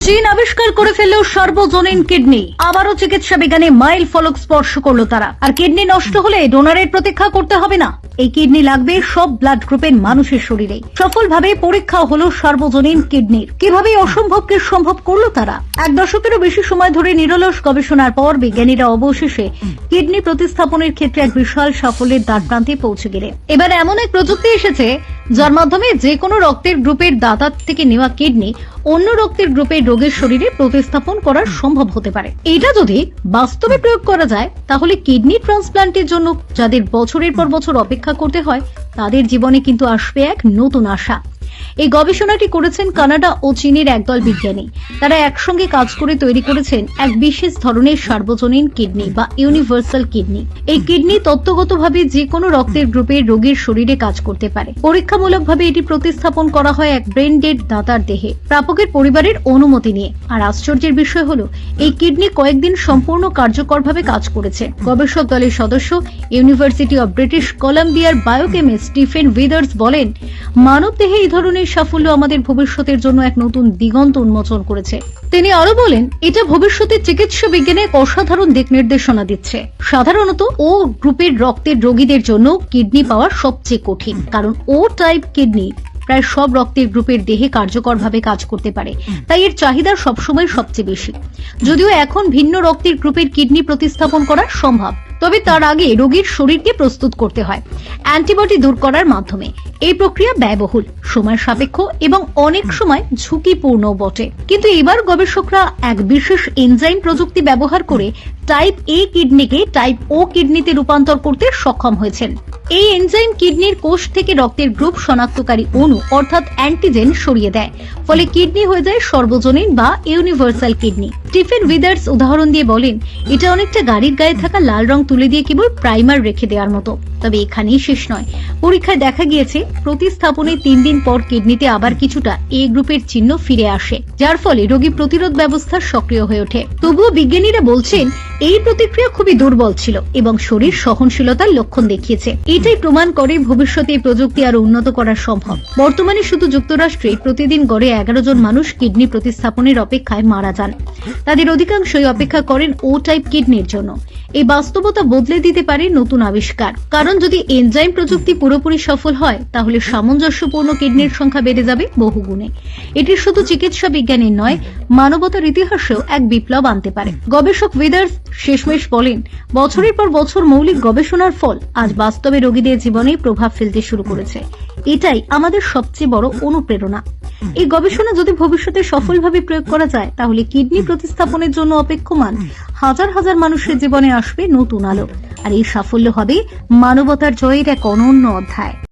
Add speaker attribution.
Speaker 1: চীন আবিষ্কার করে ফেলল সার্বজনীন কিডনি। আবারও চিকিৎসা বিজ্ঞানে মাইল ফলক স্পর্শ করলো তারা। আর কিডনি নষ্ট হলে ডোনারের প্রতীক্ষা করতে হবে না। এই কিডনি লাগবে সব ব্লাড গ্রুপের মানুষের শরীরে। সফলভাবে পরীক্ষা হলো সার্বজনীন কিডনির। কিভাবে অসম্ভবকে সম্ভব করলো তারা? এক দশকেরও বেশি সময় ধরে নিরলস গবেষণার পর বিজ্ঞানীরা অবশেষে কিডনি প্রতিস্থাপনের ক্ষেত্রে এক বিশাল সাফল্যের দ্বারপ্রান্তে পৌঁছে গেলেন। এবার এমন এক প্রযুক্তি এসেছে যার মাধ্যমে যে কোনো রক্তের গ্রুপের দাতার থেকে নেওয়া কিডনি অন্য রক্তের গ্রুপের রোগীর শরীরে প্রতিস্থাপন করা সম্ভব হতে পারে। এটা যদি বাস্তবে প্রয়োগ করা যায় তাহলে কিডনি ট্রান্সপ্লান্টের জন্য যাদের বছরের পর বছর অপেক্ষা করতে হয় তাদের জীবনে কিন্তু আসবে এক নতুন আশা। এই গবেষণাটি করেছেন কানাডা ও চীনের একদল বিজ্ঞানী। তারা একসঙ্গে কাজ করে তৈরি করেছেন এক বিশেষ ধরনের সার্বজনীন কিডনি বা ইউনিভার্সাল কিডনি। এই কিডনি তত্ত্বগতভাবে যে কোনো রক্তের গ্রুপের রোগীর শরীরে কাজ করতে পারে। পরীক্ষামূলকভাবে এটি প্রতিস্থাপন করা হয় এক ব্রেন ডেড দাতার দেহে, প্রাপকের পরিবারের অনুমতি নিয়ে। আর আশ্চর্যের বিষয় হলো এই কিডনি কয়েকদিন সম্পূর্ণ কার্যকরভাবে কাজ করেছে। গবেষক দলের সদস্য ইউনিভার্সিটি অব ব্রিটিশ কলাম্বিয়ার বায়োকেমিস্ট স্টিফেন উইদার্স বলেন, মানব দেহে এই ধরনের সাফল্য আমাদের ভবিষ্যতের জন্য এক নতুন দিগন্ত উন্মোচন করেছে। তিনি আরো বলেন, এটা ভবিষ্যতে চিকিৎসা বিজ্ঞানে এক অসাধারণ দিক নির্দেশনা দিচ্ছে। সাধারণত ও গ্রুপের রক্তের রোগীদের জন্য কিডনি পাওয়া সবচেয়ে কঠিন, কারণ ও টাইপ কিডনি প্রায় সব রক্তের গ্রুপের দেহে কার্যকরভাবে কাজ করতে পারে, তাই এর চাহিদা সবসময় সবচেয়ে বেশি। যদিও এখন ভিন্ন রক্তের গ্রুপের কিডনি প্রতিস্থাপন করা সম্ভব, তবে তার আগে রোগীর শরীরকে প্রস্তুত করতে হয় অ্যান্টিবডি দূর করার মাধ্যমে। এই প্রক্রিয়া ব্যয়বহুল, সময় সাপেক্ষ এবং অনেক সময় ঝুঁকিপূর্ণ বটে। কিন্তু এবার গবেষকরা এক বিশেষ এনজাইম প্রযুক্তি ব্যবহার করে টাইপ এ কিডনিকে টাইপ ও কিডনিতে রূপান্তর করতে সক্ষম হয়েছেন। এই এনজাইম কিডনির কোষ থেকে রক্তের গ্রুপ শনাক্তকারী অণু অর্থাৎ অ্যান্টিজেন সরিয়ে দেয়, ফলে কিডনি হয়ে যায় সর্বজনীন বা ইউনিভার্সাল কিডনি। স্টিফেন উইদার্স উদাহরণ দিয়ে বলেন, এটা অনেকটা গাড়ির গায়ে থাকা লাল রং তুলে দিয়ে কেবল প্রাইমার রেখে দেওয়ার মতো। তবে এখানেই শেষ নয়। পরীক্ষায় দেখা গিয়েছে প্রতিস্থাপনের 3 দিন পর কিডনিতে আবার কিছুটা এ গ্রুপের চিহ্ন ফিরে আসে, যার ফলে রোগী প্রতিরোধ ব্যবস্থা সক্রিয় হয়ে ওঠে। তবুও বিজ্ঞানীরা বলছেন এই প্রতিক্রিয়া খুবই দুর্বল ছিল এবং শরীর সহনশীলতার লক্ষণ দেখিয়েছে। এটাই প্রমাণ করে ভবিষ্যতে এই প্রযুক্তি আরো উন্নত করা সম্ভব। বর্তমানে শুধু যুক্তরাষ্ট্রে প্রতিদিন গড়ে 11 জন মানুষ কিডনি প্রতিস্থাপনের অপেক্ষায় মারা যান। তাদের অধিকাংশই অপেক্ষা করেন ও টাইপ কিডনির জন্য। এই বাস্তবতা বদলে দিতে পারে নতুন আবিষ্কার, কারণ যদি এনজাইম প্রযুক্তি পুরোপুরি সফল হয় তাহলে সামঞ্জস্যপূর্ণ কিডনির সংখ্যা বেড়ে যাবে বহুগুণে। এটি শুধু চিকিৎসা বিজ্ঞানের নয়, মানবতার ইতিহাসেও এক বিপ্লব আনতে পারে। গবেষক উইদার্স শেষমেশ বলেন, বছরের পর বছর মৌলিক গবেষণার ফল আজ বাস্তবে রোগীদের জীবনে প্রভাব ফেলতে শুরু করেছে। এটাই আমাদের সবচেয়ে বড় অনুপ্রেরণা। এই গবেষণা যদি ভবিষ্যতে সফলভাবে প্রয়োগ করা যায় তাহলে কিডনি প্রতিস্থাপনের জন্য অপেক্ষমান হাজার হাজার মানুষের জীবনে আসবে নতুন আলো। আর এই সাফল্য হবে মানবতার জয়ের এক অনন্য অধ্যায়।